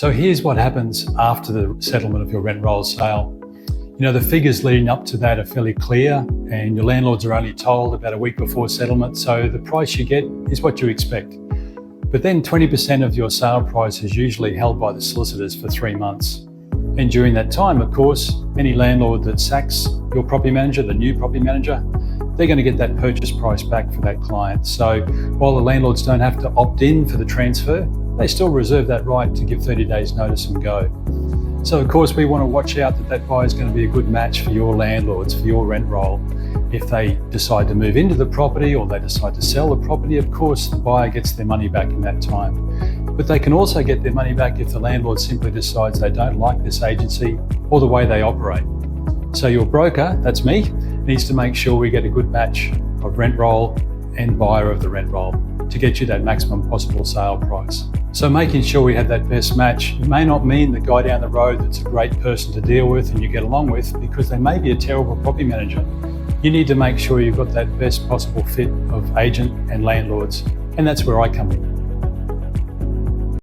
So here's what happens after the settlement of your rent roll sale. The figures leading up to that are fairly clear, and your landlords are only told about a week before settlement, so the price you get is what you expect. But then 20% of your sale price is usually held by the solicitors for 3 months. And during that time, of course, any landlord that sacks your property manager, the new property manager, they're going to get that purchase price back for that client. So while the landlords don't have to opt in for the transfer, they still reserve that right to give 30 days notice and go. So of course we want to watch out that buyer is going to be a good match for your landlords, for your rent roll. If they decide to move into the property or they decide to sell the property, of course the buyer gets their money back in that time. But they can also get their money back if the landlord simply decides they don't like this agency or the way they operate. So your broker, that's me, needs to make sure we get a good match of rent roll and buyer of the rent roll to get you that maximum possible sale price. So making sure we have that best match may not mean the guy down the road that's a great person to deal with and you get along with, because they may be a terrible property manager. You need to make sure you've got that best possible fit of agent and landlords, and that's where I come in.